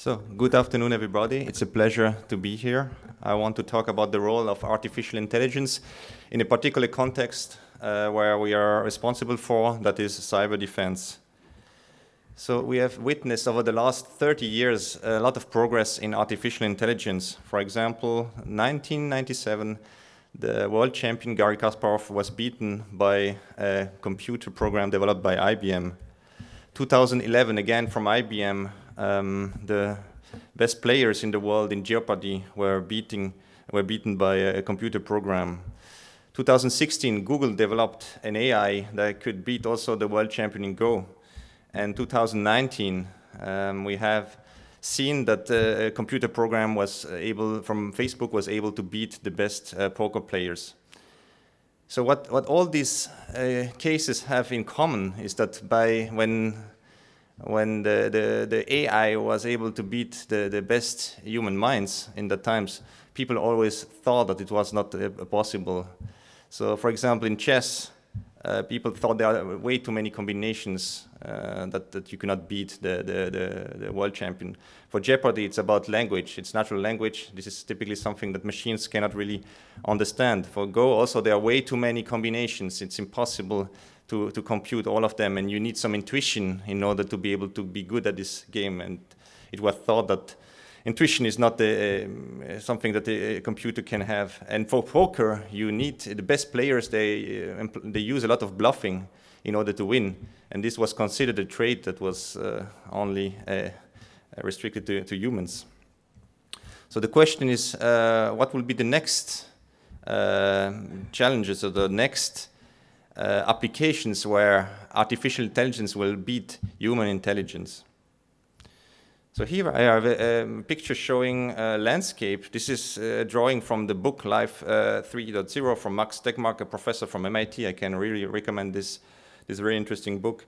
So, good afternoon, everybody. It's a pleasure to be here. I want to talk about the role of artificial intelligence in a particular context where we are responsible for, that is cyber defense. So we have witnessed over the last 30 years a lot of progress in artificial intelligence. For example, 1997, the world champion Garry Kasparov was beaten by a computer program developed by IBM. 2011, again from IBM, the best players in the world in Jeopardy were beaten by a computer program. 2016, Google developed an AI that could beat also the world champion in Go. And 2019, we have seen that a computer program from Facebook was able to beat the best poker players. So what all these cases have in common is that when the AI was able to beat the best human minds in the times, people always thought that it was not possible. So, for example, in chess, people thought there are way too many combinations that you cannot beat the world champion. For Jeopardy, it's about language. It's natural language. This is typically something that machines cannot really understand. For Go, also, there are way too many combinations. It's impossible to compute all of them, and you need some intuition in order to be able to be good at this game. And it was thought that intuition is not something that a computer can have. And for poker, you need the best players. They use a lot of bluffing in order to win. And this was considered a trait that was only restricted to humans. So the question is, what will be the next challenges or the next applications where artificial intelligence will beat human intelligence? So here I have a picture showing a landscape. This is a drawing from the book Life 3.0 from Max Tegmark, a professor from MIT. I can really recommend this very interesting book.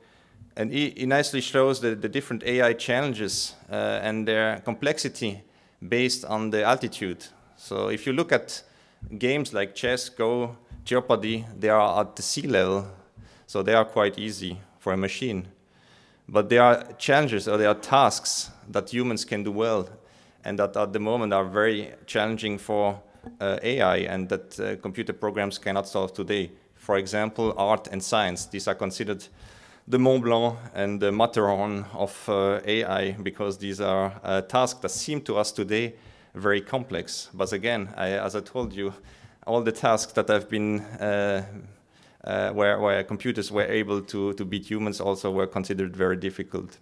And he nicely shows the different AI challenges and their complexity based on the altitude. So if you look at games like chess, Go, Jeopardy, they are at the sea level, so they are quite easy for a machine. But there are challenges or there are tasks that humans can do well and that at the moment are very challenging for AI and that computer programs cannot solve today. For example, art and science. These are considered the Mont Blanc and the Matterhorn of AI because these are tasks that seem to us today very complex. But again, as I told you, all the tasks that have been where computers were able to beat humans also were considered very difficult.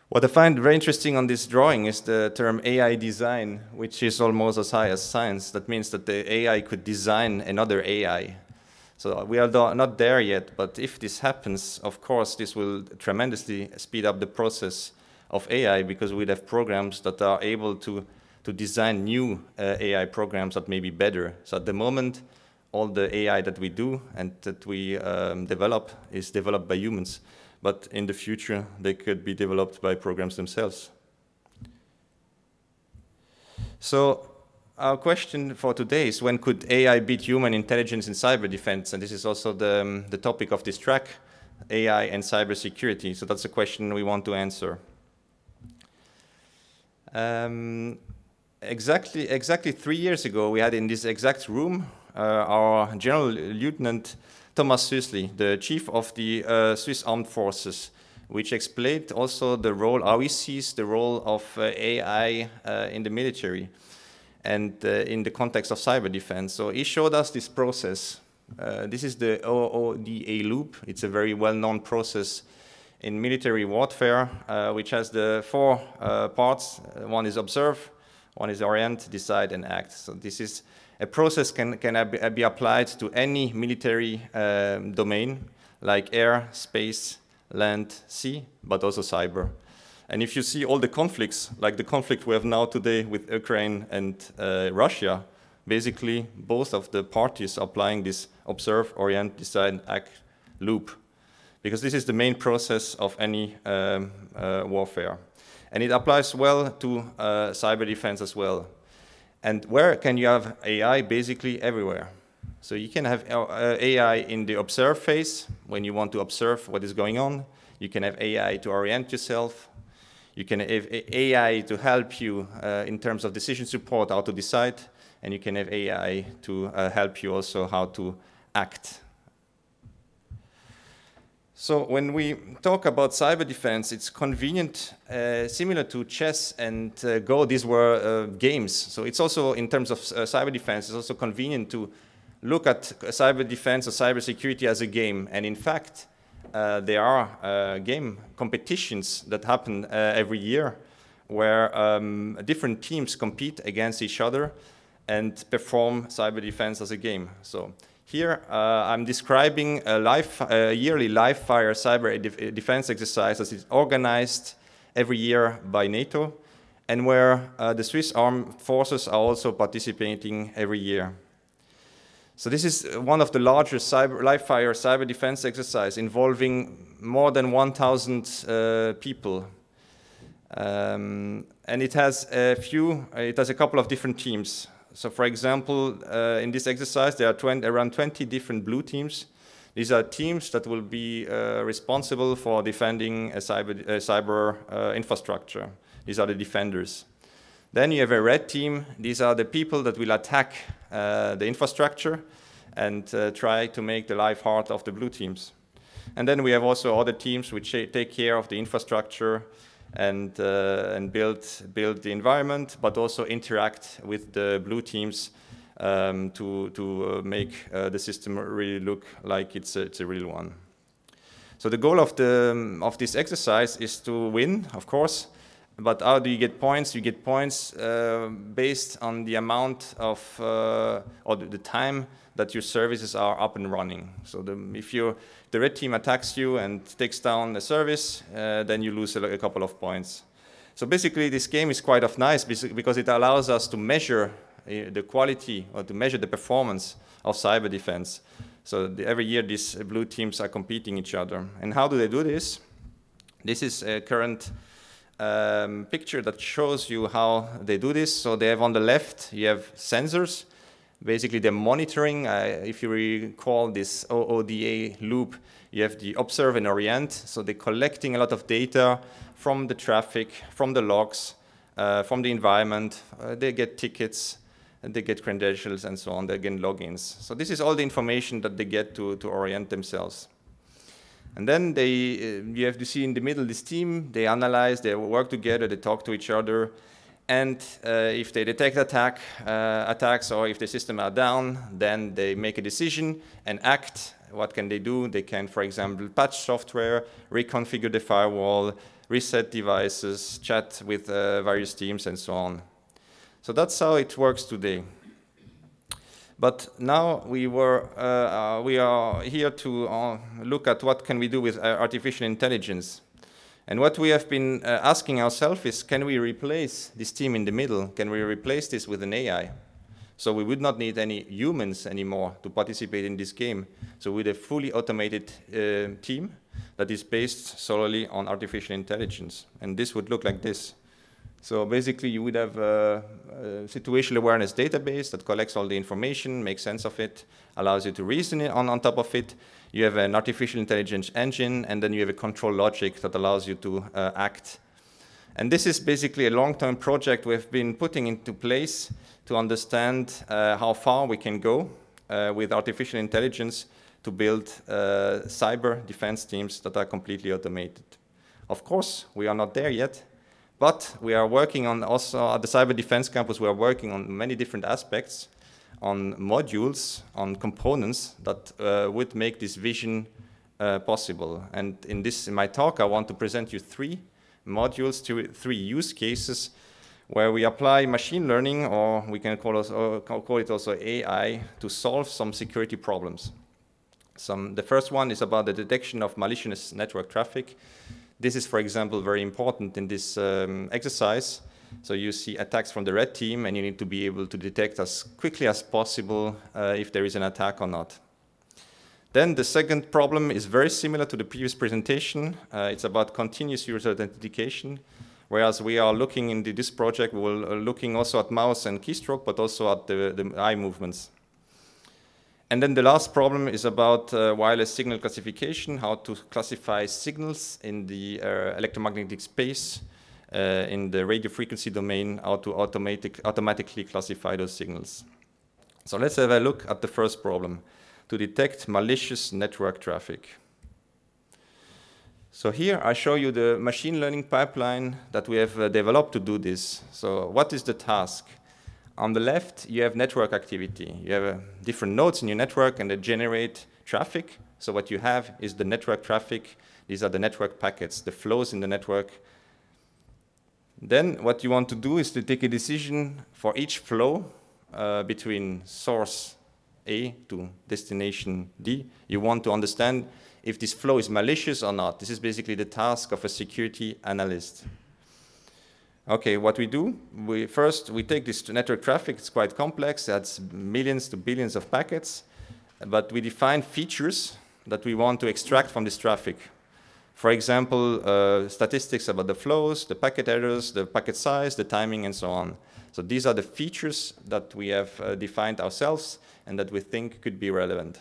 What I find very interesting on this drawing is the term AI design, which is almost as high as science. That means that the AI could design another AI. So we are not there yet, but if this happens, of course, this will tremendously speed up the process of AI because we'd have programs that are able to design new AI programs that may be better. So at the moment, all the AI that we do and that we develop is developed by humans. But in the future, they could be developed by programs themselves. So our question for today is, when could AI beat human intelligence in cyber defense? And this is also the topic of this track, AI and cybersecurity. So that's a question we want to answer. Exactly 3 years ago, we had in this exact room our General Lieutenant Thomas Süssli, the chief of the Swiss Armed Forces, which explained also the role, how he sees the role of AI in the military and in the context of cyber defense. So he showed us this process. This is the OODA Loop. It's a very well-known process in military warfare, which has the four parts. One is observe, one is orient, decide, and act. So this is a process can be applied to any military domain, like air, space, land, sea, but also cyber. And if you see all the conflicts, like the conflict we have now today with Ukraine and Russia, basically both of the parties are applying this observe, orient, decide, act loop, because this is the main process of any warfare. And it applies well to cyber defense as well. And where can you have AI? Basically everywhere. So you can have AI in the observe phase, when you want to observe what is going on. You can have AI to orient yourself. You can have AI to help you in terms of decision support, how to decide, and you can have AI to help you also how to act. So when we talk about cyber defense, it's convenient, similar to chess and Go. These were games. So it's also, in terms of cyber defense, it's also convenient to look at cyber defense or cybersecurity as a game. And in fact, there are game competitions that happen every year where different teams compete against each other and perform cyber defense as a game. So here I'm describing a yearly live-fire cyber defense exercise that is organized every year by NATO and where the Swiss armed forces are also participating every year. So this is one of the largest live-fire cyber defense exercises involving more than 1,000 people. And it has a couple of different teams. So for example, in this exercise, there are around 20 different blue teams. These are teams that will be responsible for defending a cyber infrastructure. These are the defenders. Then you have a red team. These are the people that will attack the infrastructure and try to make the life hard of the blue teams. And then we have also other teams which take care of the infrastructure and build the environment, but also interact with the blue teams to make the system really look like it's a real one. So the goal of this exercise is to win, of course, but how do you get points? You get points based on the amount of, or the time that your services are up and running. So if the red team attacks you and takes down the service, then you lose a couple of points. So basically this game is quite nice because it allows us to measure the quality or to measure the performance of cyber defense. So every year these blue teams are competing each other. And how do they do this? This is a current picture that shows you how they do this. So they have on the left, you have sensors. Basically, they're monitoring. If you recall this OODA loop, you have the observe and orient. So they're collecting a lot of data from the traffic, from the logs, from the environment. They get tickets, and they get credentials, and so on. They get logins. So this is all the information that they get to orient themselves. And then you have to see in the middle this team. They analyze, they work together, they talk to each other. And if they detect attacks or if the system are down, then they make a decision and act. What can they do? They can, for example, patch software, reconfigure the firewall, reset devices, chat with various teams, and so on. So that's how it works today. But now we are here to look at what can we do with artificial intelligence. And what we have been asking ourselves is, can we replace this team in the middle? Can we replace this with an AI? So we would not need any humans anymore to participate in this game. So with a fully automated team that is based solely on artificial intelligence. And this would look like this. So basically you would have a situational awareness database that collects all the information, makes sense of it, allows you to reason on top of it. You have an artificial intelligence engine, and then you have a control logic that allows you to act. And this is basically a long-term project we've been putting into place to understand how far we can go with artificial intelligence to build cyber defense teams that are completely automated. Of course, we are not there yet, but we are working on also at the Cyber Defense Campus, we are working on many different aspects, on modules, on components that would make this vision possible. And in my talk, I want to present you 3 modules, 3 use cases where we apply machine learning, or we can call it also AI, to solve some security problems. The first one is about the detection of malicious network traffic. This is, for example, very important in this exercise. So you see attacks from the red team, and you need to be able to detect as quickly as possible if there is an attack or not. Then the second problem is very similar to the previous presentation. It's about continuous user authentication, whereas we are looking into this project, we're looking also at mouse and keystroke, but also at the eye movements. And then the last problem is about wireless signal classification, how to classify signals in the electromagnetic space in the radio frequency domain how to automatically classify those signals. So let's have a look at the first problem, to detect malicious network traffic. So here I show you the machine learning pipeline that we have developed to do this. So what is the task? On the left, you have network activity. You have different nodes in your network and they generate traffic. So what you have is the network traffic. These are the network packets, the flows in the network. Then what you want to do is to take a decision for each flow between source A to destination D. You want to understand if this flow is malicious or not. This is basically the task of a security analyst. Okay, what we do, first we take this network traffic. It's quite complex. That's millions to billions of packets. But we define features that we want to extract from this traffic. For example, statistics about the flows, the packet errors, the packet size, the timing, and so on. So these are the features that we have defined ourselves and that we think could be relevant.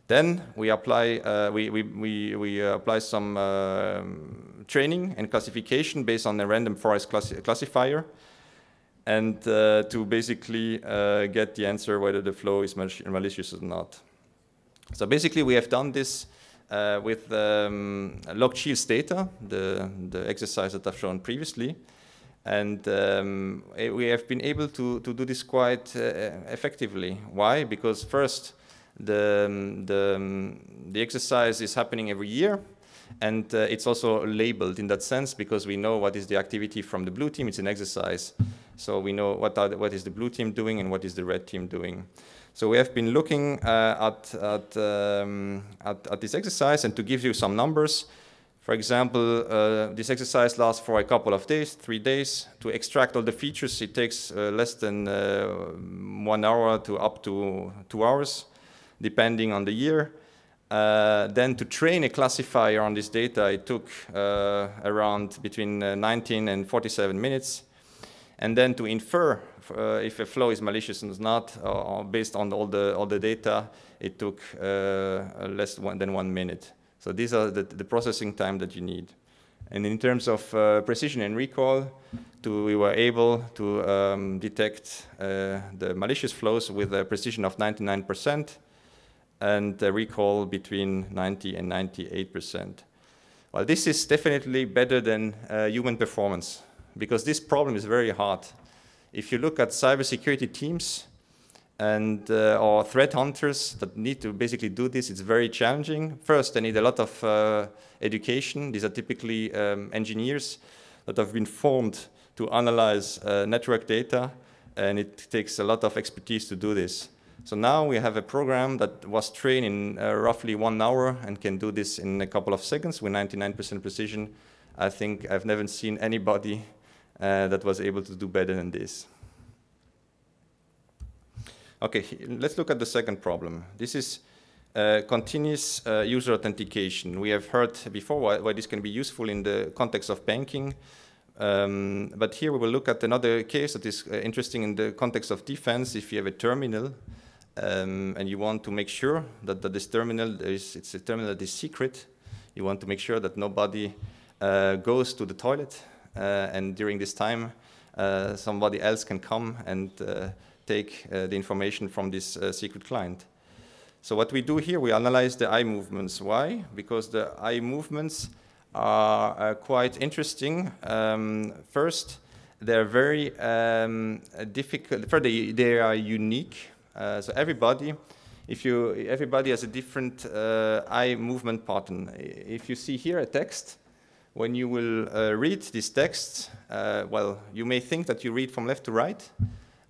Then we apply, apply some training and classification based on a random forest classifier, and to basically get the answer whether the flow is malicious or not. So basically we have done this with log shields data, the exercise that I've shown previously. And we have been able to do this quite effectively. Why? Because first, the exercise is happening every year, and it's also labeled in that sense because we know what is the activity from the blue team. It's an exercise, so we know what is the blue team doing and what is the red team doing. So we have been looking at this exercise, and to give you some numbers, for example, this exercise lasts for a couple of days, 3 days. To extract all the features, it takes less than 1 hour to up to 2 hours, depending on the year. Then to train a classifier on this data, it took around between 19 and 47 minutes. And then to infer if a flow is malicious or not, based on all the data, it took less than 1 minute. So these are the processing time that you need. And in terms of precision and recall, we were able to detect the malicious flows with a precision of 99% and a recall between 90 and 98%. Well, this is definitely better than human performance, because this problem is very hard. If you look at cybersecurity teams and or threat hunters that need to basically do this, it's very challenging. First, they need a lot of education. These are typically engineers that have been formed to analyze network data, and it takes a lot of expertise to do this. So now we have a program that was trained in roughly 1 hour and can do this in a couple of seconds with 99% precision. I think I've never seen anybody that was able to do better than this. Okay, let's look at the second problem. This is continuous user authentication. We have heard before why this can be useful in the context of banking. But here we will look at another case that is interesting in the context of defense. If you have a terminal and you want to make sure that this terminal it's a terminal that is secret, you want to make sure that nobody goes to the toilet, and during this time somebody else can come and take the information from this secret client. So what we do here, we analyze the eye movements. Why? Because the eye movements are quite interesting. First, they're very difficult. First, they are unique. So everybody has a different eye movement pattern. If you see here a text, when you will read this text, well, you may think that you read from left to right,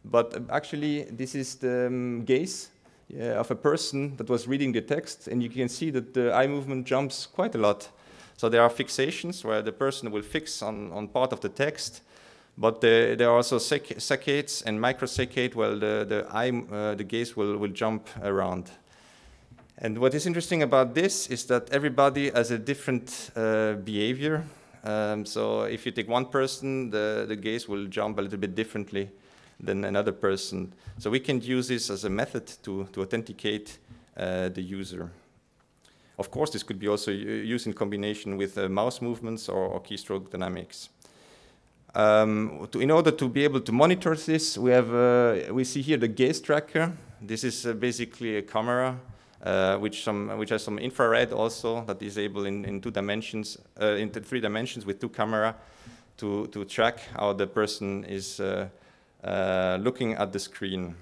but actually this is the gaze of a person that was reading the text, and you can see that the eye movement jumps quite a lot. So there are fixations where the person will fix on part of the text, but there are also saccades and microsaccade where the gaze will jump around. And what is interesting about this is that everybody has a different behavior. So if you take one person, the gaze will jump a little bit differently than another person. So we can use this as a method to authenticate the user. Of course, this could be also used in combination with mouse movements or keystroke dynamics. In order to be able to monitor this, we see here the gaze tracker. This is basically a camera which has some infrared also that is able in 2 dimensions, into 3 dimensions with 2 cameras to track how the person is looking at the screen.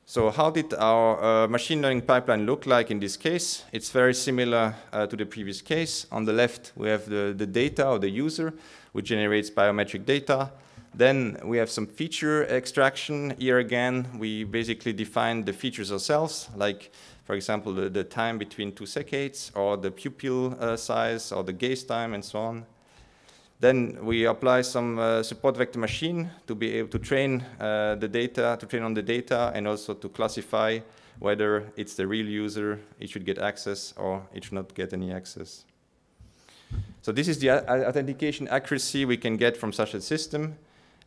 So how did our machine learning pipeline look like in this case? It's very similar to the previous case. On the left, we have the data of the user, which generates biometric data. Then we have some feature extraction. Here again, we basically define the features ourselves, like, for example, the time between 2 saccades, or the pupil size, or the gaze time, and so on. Then we apply some support vector machine to be able to train the data, to train on the data, and also to classify whether it's the real user, it should get access, or it should not get any access. So this is the authentication accuracy we can get from such a system.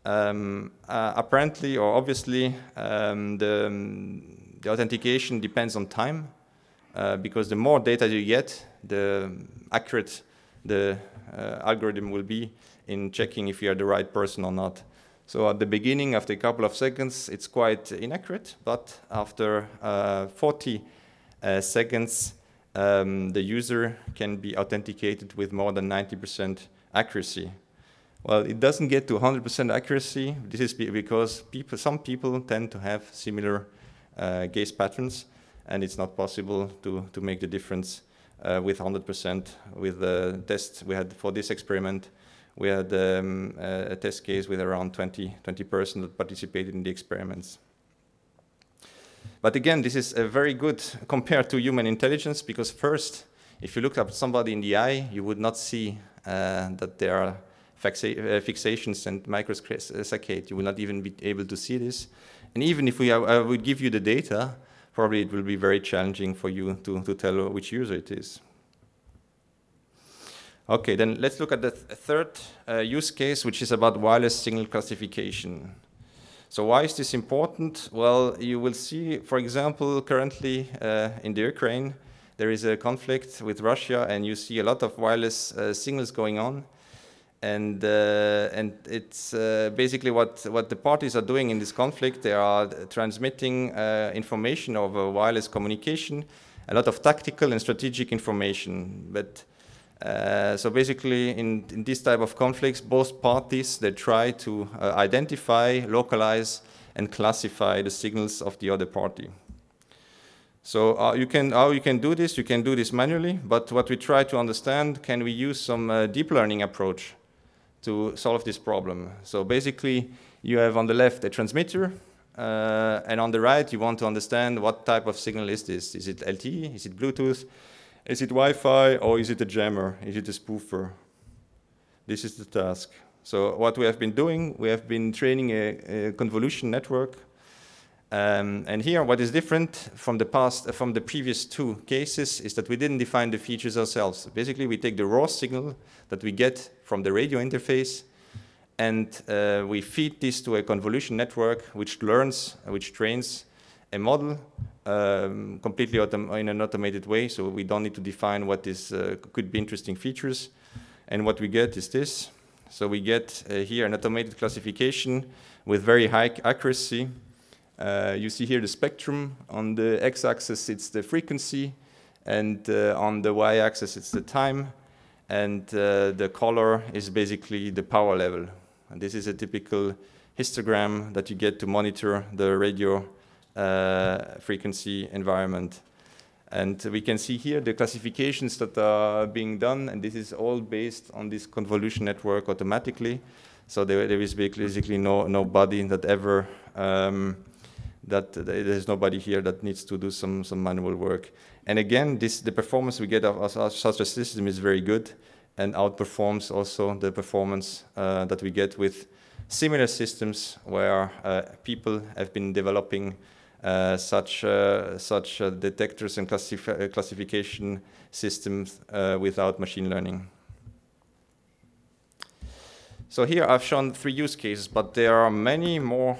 Apparently, or obviously, the authentication depends on time, because the more data you get, the accurate the algorithm will be in checking if you are the right person or not. So at the beginning, after a couple of seconds, it's quite inaccurate, but after 40 seconds, the user can be authenticated with more than 90% accuracy. Well, it doesn't get to 100% accuracy. This is because some people tend to have similar gaze patterns, and it's not possible to make the difference with 100%. With the test we had for this experiment, we had a test case with around 20 persons that participated in the experiments. But again, this is very good compared to human intelligence, because first, if you look at somebody in the eye, you would not see that there are fixations and microsaccade. You will not even be able to see this. And even if I would give you the data, probably it will be very challenging for you to tell which user it is. Okay, then let's look at the third use case, which is about wireless signal classification. So why is this important? Well, you will see, for example, currently in the Ukraine, there is a conflict with Russia, and you see a lot of wireless signals going on. And it's basically what the parties are doing in this conflict. They are transmitting information over wireless communication, a lot of tactical and strategic information. But so basically, in this type of conflicts, both parties, they try to identify, localize, and classify the signals of the other party. So how you can do this? You can do this manually. But what we try to understand, can we use some deep learning approach to solve this problem? So basically, you have on the left a transmitter, and on the right, you want to understand what type of signal is this. Is it LTE? Is it Bluetooth? Is it Wi-Fi? Or is it a jammer? Is it a spoofer? This is the task. So what we have been doing, we have been training a convolution network. And here, what is different from the previous 2 cases is that we didn't define the features ourselves. Basically, we take the raw signal that we get from the radio interface, and we feed this to a convolution network, which trains a model completely in an automated way. So we don't need to define what could be interesting features. And what we get is this. So we get here an automated classification with very high accuracy. You see here the spectrum. On the x-axis, it's the frequency, and on the y-axis, it's the time, and the color is basically the power level. And this is a typical histogram that you get to monitor the radio frequency environment. And we can see here the classifications that are being done, and this is all based on this convolution network automatically. So there is basically nobody that ever there's nobody here that needs to do some manual work. And again, the performance we get of such a system is very good, and outperforms also the performance that we get with similar systems where people have been developing such detectors and classification systems without machine learning. So here I've shown 3 use cases, but there are many more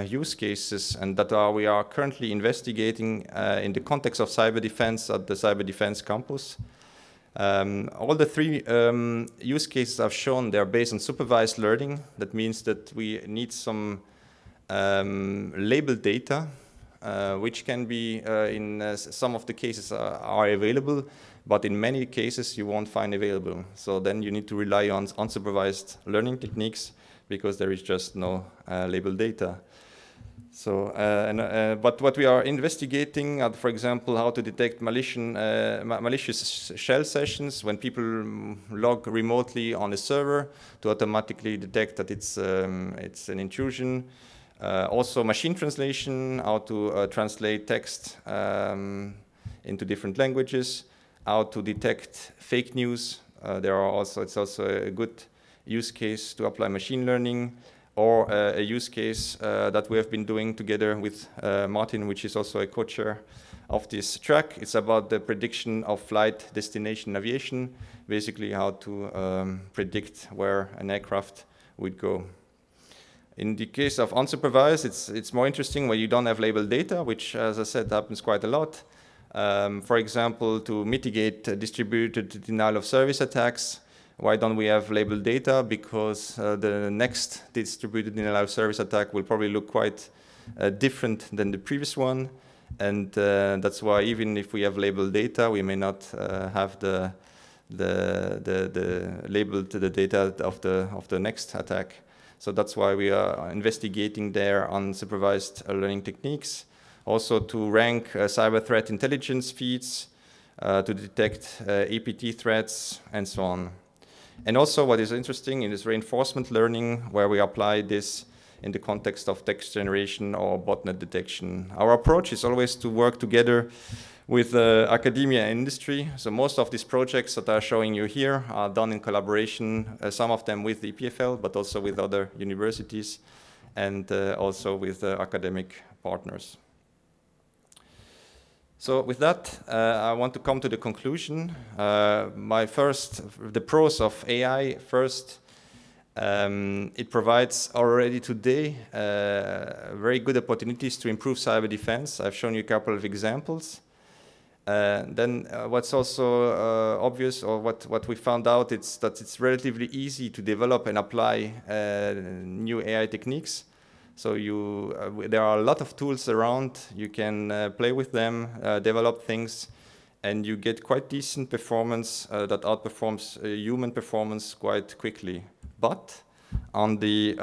use cases, and that we are currently investigating in the context of CyberDefence at the CyberDefence campus. All the three use cases I've shown, they're based on supervised learning. That means that we need some labeled data, which can be, in some of the cases are available, but in many cases you won't find available. So then you need to rely on unsupervised learning techniques because there is just no labeled data. So, but what we are investigating are, for example, how to detect malicious shell sessions when people log remotely on a server to automatically detect that it's an intrusion. Also machine translation, how to translate text into different languages, how to detect fake news. It's also a good use case to apply machine learning, or a use case that we have been doing together with Martin, which is also a co-chair of this track. It's about the prediction of flight destination aviation, basically how to predict where an aircraft would go. In the case of unsupervised, it's more interesting when you don't have labeled data, which, as I said, happens quite a lot. For example, to mitigate distributed denial of service attacks, why don't we have labeled data? Because the next distributed denial of service attack will probably look quite different than the previous one. And that's why even if we have labeled data, we may not have the labeled the data of the next attack. So that's why we are investigating there unsupervised learning techniques. Also to rank cyber threat intelligence feeds, to detect APT threats, and so on. And also what is interesting is reinforcement learning, where we apply this in the context of text generation or botnet detection. Our approach is always to work together with academia and industry. So most of these projects that I'm showing you here are done in collaboration, some of them with the EPFL, but also with other universities and also with academic partners. So with that, I want to come to the conclusion. The pros of AI. First, it provides already today very good opportunities to improve cyber defense. I've shown you a couple of examples. Then what's also obvious, or what we found out, it's that it's relatively easy to develop and apply new AI techniques. So there are a lot of tools around. You can play with them, develop things, and you get quite decent performance that outperforms human performance quite quickly. But on the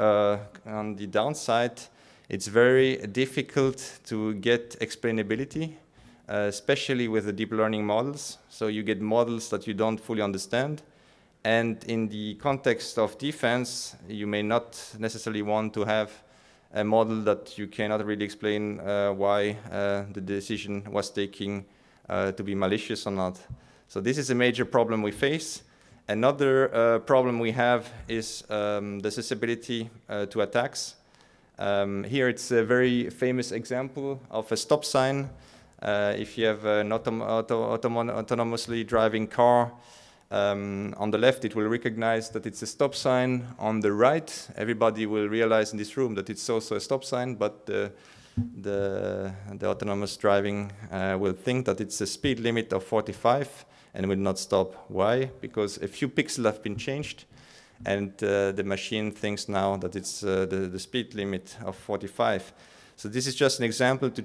downside, it's very difficult to get explainability, especially with the deep learning models. So you get models that you don't fully understand. And in the context of defense, you may not necessarily want to have a model that you cannot really explain why the decision was taken to be malicious or not. So this is a major problem we face. Another problem we have is the susceptibility to attacks. Here it's a very famous example of a stop sign. If you have an autonomously driving car, on the left, it will recognize that it's a stop sign. On the right, everybody will realize in this room that it's also a stop sign, but the autonomous driving will think that it's a speed limit of 45 and will not stop. Why? Because a few pixels have been changed, and the machine thinks now that it's the speed limit of 45. So this is just an example to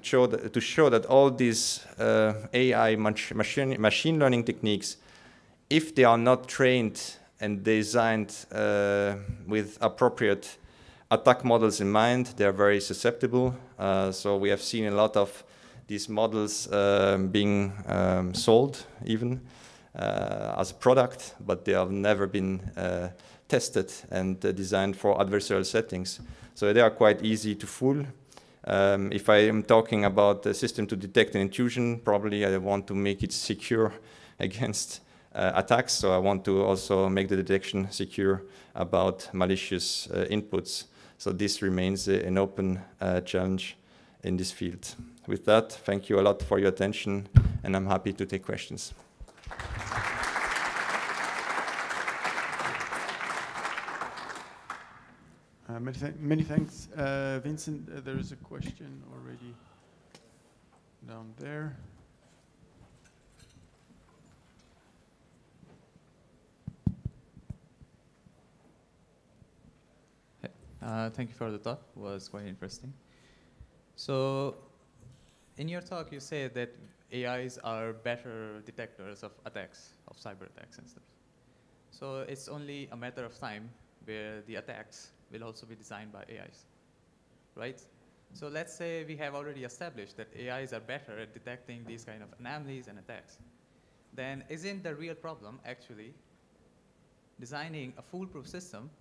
show that all these AI machine learning techniques, if they are not trained and designed with appropriate attack models in mind, they are very susceptible. So we have seen a lot of these models being sold even as a product, but they have never been tested and designed for adversarial settings. So they are quite easy to fool. If I am talking about the system to detect an intrusion, probably I want to make it secure against attacks, so I want to also make the detection secure about malicious inputs. So this remains an open challenge in this field. With that, thank you a lot for your attention, and I'm happy to take questions. Many thanks, Vincent. There is a question already down there. Thank you for the talk. It was quite interesting. So, in your talk, you say that AIs are better detectors of attacks, of cyber attacks and stuff. So it's only a matter of time where the attacks will also be designed by AIs, right? So let's say we have already established that AIs are better at detecting these kind of anomalies and attacks. Then isn't the real problem actually designing a foolproof system?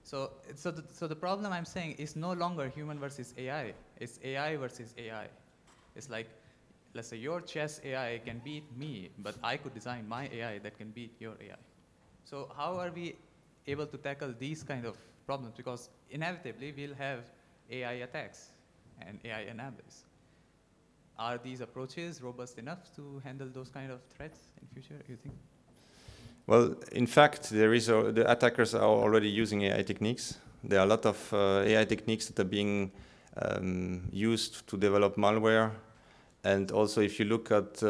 So the problem I'm saying is no longer human versus AI. It's AI versus AI. It's like, let's say your chess AI can beat me, but I could design my AI that can beat your AI. So how are we able to tackle these kind of problems? Because inevitably we'll have AI attacks and AI anomalies. Are these approaches robust enough to handle those kind of threats in future, you think? Well, in fact, the attackers are already using AI techniques. There are a lot of AI techniques that are being used to develop malware. And also, if you look at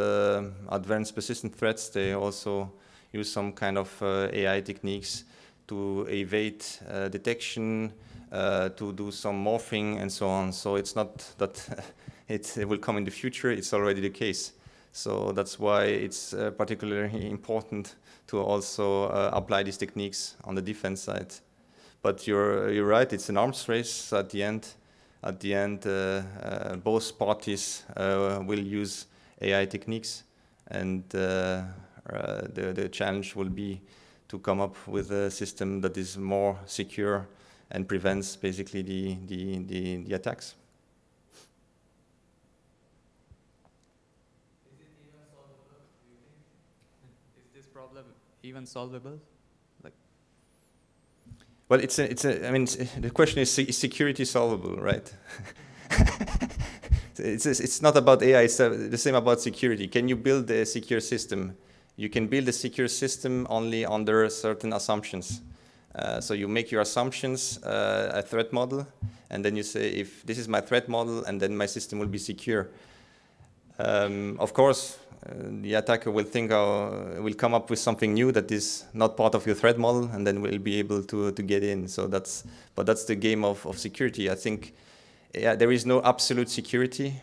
advanced persistent threats, they also use some kind of AI techniques to evade detection, to do some morphing and so on. So it's not that it will come in the future, it's already the case. So that's why it's particularly important to also apply these techniques on the defense side. But you're right, it's an arms race at the end. At the end, both parties will use AI techniques, and the challenge will be to come up with a system that is more secure and prevents basically the attacks. Is it even solvable, do you think? Is this problem even solvable? Like, well, I mean, the question is security solvable, right? It's not about AI, it's the same about security. Can you build a secure system? You can build a secure system only under certain assumptions. So you make your assumptions a threat model, and then you say, if this is my threat model, and then my system will be secure. Of course, the attacker will think, will come up with something new that is not part of your threat model, and then will be able to get in. So but that's the game of security. I think there is no absolute security,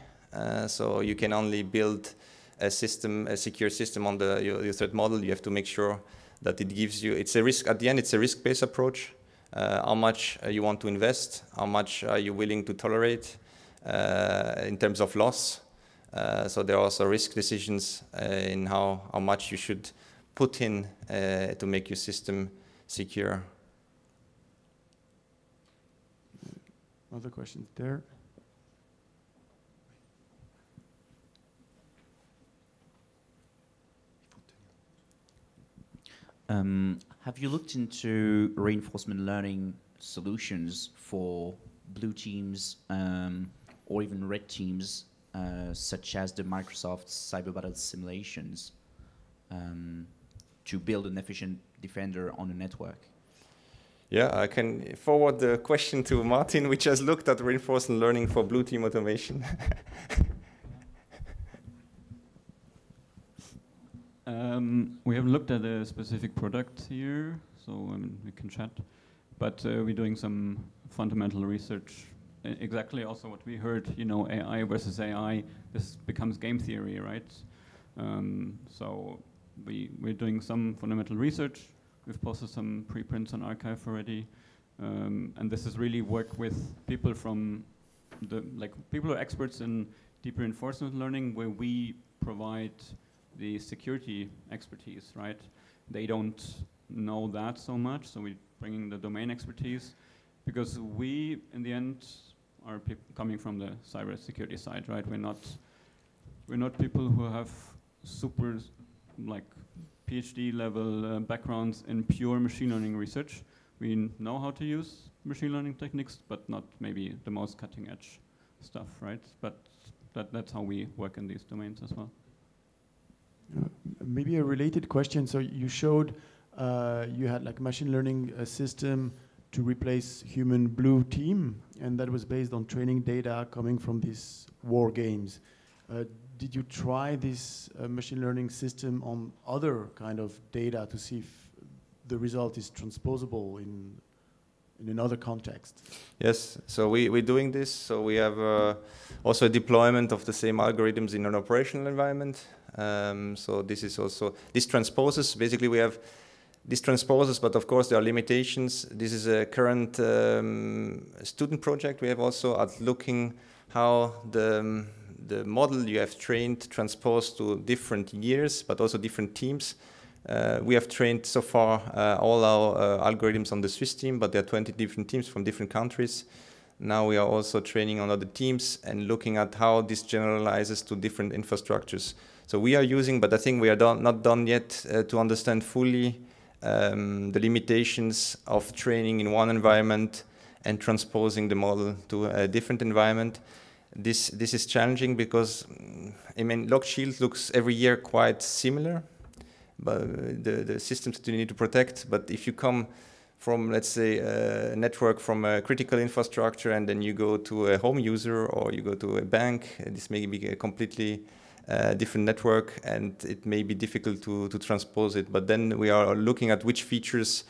so you can only build a secure system on your threat model. You have to make sure that it gives you, it's a risk, at the end it's a risk-based approach. How much you want to invest, how much are you willing to tolerate in terms of loss. So there are also risk decisions in how much you should put in to make your system secure. Other questions there? Have you looked into reinforcement learning solutions for blue teams or even red teams, such as the Microsoft cyber battle simulations, to build an efficient defender on a network? Yeah, I can forward the question to Martin, which has looked at reinforcement learning for blue team automation. We haven't looked at a specific product here, so we can chat. But we're doing some fundamental research. Exactly also what we heard, AI versus AI, this becomes game theory, right? So we're doing some fundamental research. We've posted some preprints on archive already. And this is really work with people from people who are experts in deep reinforcement learning, where we provide the security expertise, right? They don't know that so much, so we're bringing the domain expertise, because we, in the end, are coming from the cybersecurity side, right? We're not people who have super, PhD level backgrounds in pure machine learning research. We know how to use machine learning techniques, but not maybe the most cutting edge stuff, right? But that's how we work in these domains as well. Maybe a related question. So you showed you had like machine learning system to replace human blue team, and that was based on training data coming from these war games. Did you try this machine learning system on other kind of data to see if the result is transposable in in another context. Yes, so we're doing this. So we have also a deployment of the same algorithms in an operational environment. So this is also, this transposes, basically we have this transposes, but of course there are limitations. This is a current student project. We have also at looking how the model you have trained transposed to different years, but also different teams. We have trained so far all our algorithms on the Swiss team, but there are 20 different teams from different countries. Now we are also training on other teams and looking at how this generalizes to different infrastructures. So we are using, but I think we are not done yet to understand fully the limitations of training in one environment and transposing the model to a different environment. This is challenging because, I mean, Log Shield looks every year quite similar, but the systems that you need to protect. But if you come from, let's say, a network from a critical infrastructure and then you go to a home user or you go to a bank, this may be a completely different network and it may be difficult to transpose it. But then we are looking at which features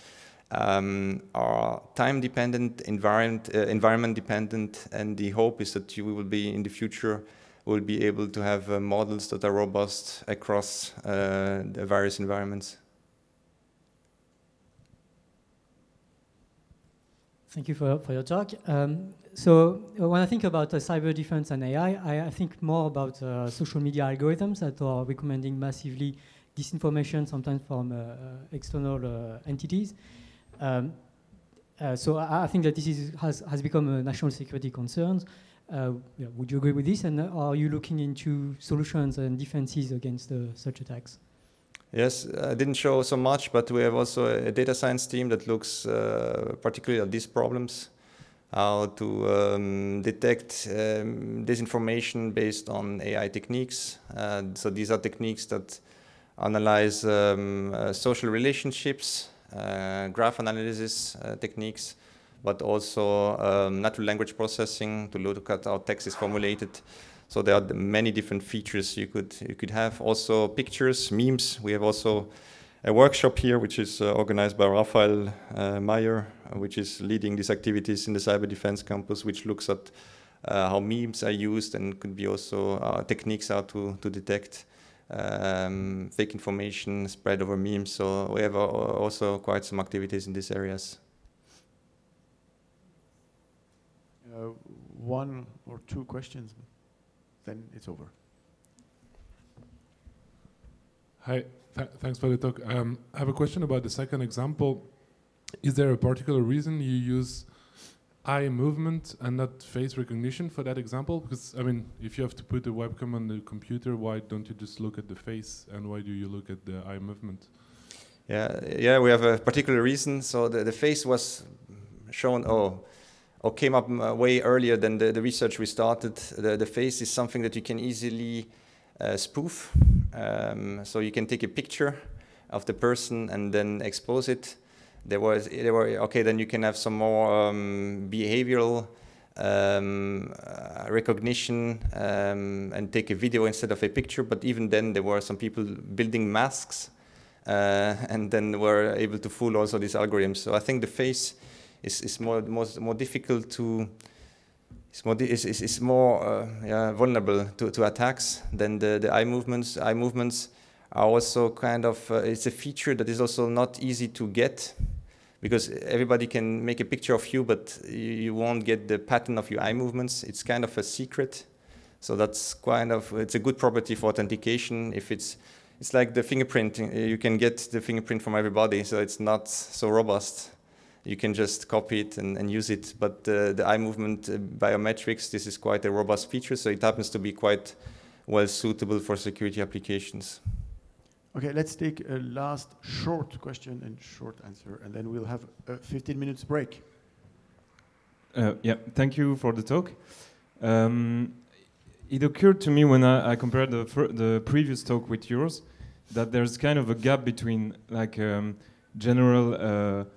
are time-dependent, environment-dependent, and the hope is that we will be, in the future, will be able to have models that are robust across the various environments. Thank you for your talk. So when I think about cyber defense and AI, I think more about social media algorithms that are recommending massively disinformation, sometimes from external entities. So I think that this has become a national security concern. Yeah, would you agree with this? And are you looking into solutions and defenses against such attacks? Yes, I didn't show so much, but we have also a data science team that looks particularly at these problems, how to detect disinformation based on AI techniques. So these are techniques that analyze social relationships, graph analysis techniques, but also natural language processing to look at how text is formulated. So there are many different features you could have. Also pictures, memes. We have also a workshop here, which is organized by Raphael Meyer, which is leading these activities in the CyberDefence campus, which looks at how memes are used and could be also techniques how to detect fake information spread over memes. So we have also quite some activities in these areas. One or two questions, then it's over. Hi, thanks for the talk. I have a question about the second example. Is there a particular reason you use eye movement and not face recognition for that example? Because, I mean, if you have to put a webcam on the computer, why don't you just look at the face, and why do you look at the eye movement? Yeah, we have a particular reason. So the face was shown, or came up way earlier than the research we started. The face is something that you can easily spoof. So you can take a picture of the person and then expose it. Okay, then you can have some more behavioral recognition and take a video instead of a picture. But even then, there were some people building masks and then were able to fool also these algorithms. So I think the face is more difficult to, is more vulnerable to attacks than the eye movements. Eye movements are also kind of, it's a feature that is also not easy to get, because everybody can make a picture of you, but you won't get the pattern of your eye movements. It's kind of a secret. So that's kind of, it's a good property for authentication. If it's like the fingerprint, you can get the fingerprint from everybody, so it's not so robust. You can just copy it and use it. But the eye movement biometrics, this is quite a robust feature, so it happens to be quite well suitable for security applications. Okay, let's take a last short question and short answer, and then we'll have a 15 minutes break. Yeah, thank you for the talk. It occurred to me when I compared the previous talk with yours that there's kind of a gap between like general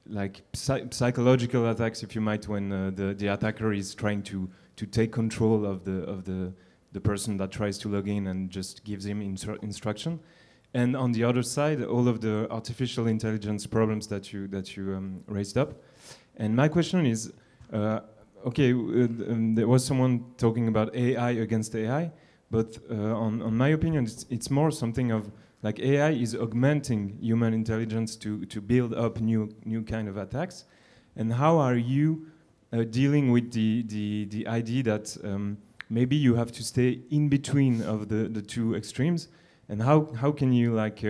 like psychological attacks, if you might, when the attacker is trying to take control of the person that tries to log in and just gives him instruction, and on the other side, all of the artificial intelligence problems that you raised up. And my question is, okay, there was someone talking about AI against AI, but on my opinion, it's more something of like AI is augmenting human intelligence to build up new kind of attacks. And how are you dealing with the idea that maybe you have to stay in between of the two extremes? And how can you like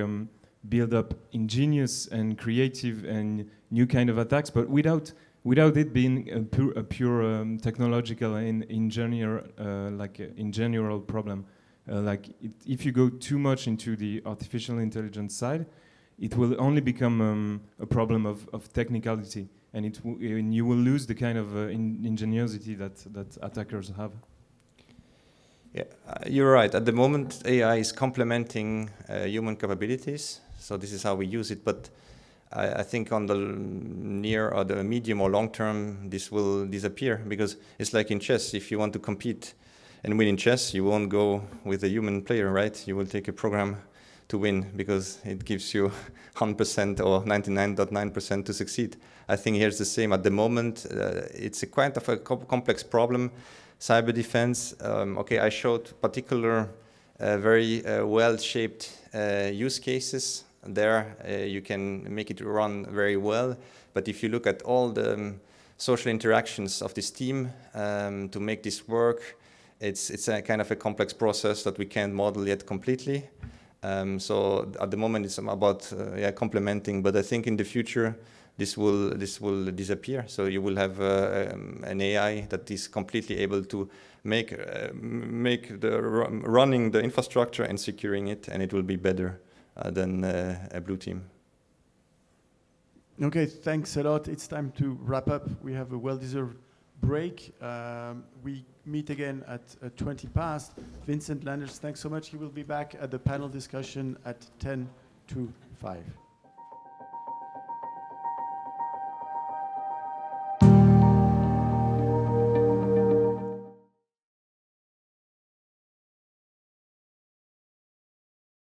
build up ingenious and creative and new kind of attacks, but without it being a pure technological and in general problem? If you go too much into the artificial intelligence side, it will only become a problem of technicality, and you will lose the kind of ingenuity that attackers have. Yeah, you're right. At the moment, AI is complementing human capabilities, so this is how we use it. But I think on the near or the medium or long term, this will disappear, because it's like in chess. If you want to compete and win in chess, you won't go with a human player, right? You will take a program to win because it gives you 100% or 99.9% to succeed. I think here's the same. At the moment, it's a kind of a complex problem. CyberDefence, okay, I showed particular very well-shaped use cases. There you can make it run very well. But if you look at all the social interactions of this team to make this work, it's a kind of a complex process that we can't model yet completely. So at the moment it's about complementing, but I think in the future this will disappear. So you will have an AI that is completely able to make running the infrastructure and securing it, and it will be better than a blue team. Okay, thanks a lot. It's time to wrap up. We have a well-deserved break. We meet again at 20 past. Vincent Lenders, thanks so much. He will be back at the panel discussion at 10 to 5.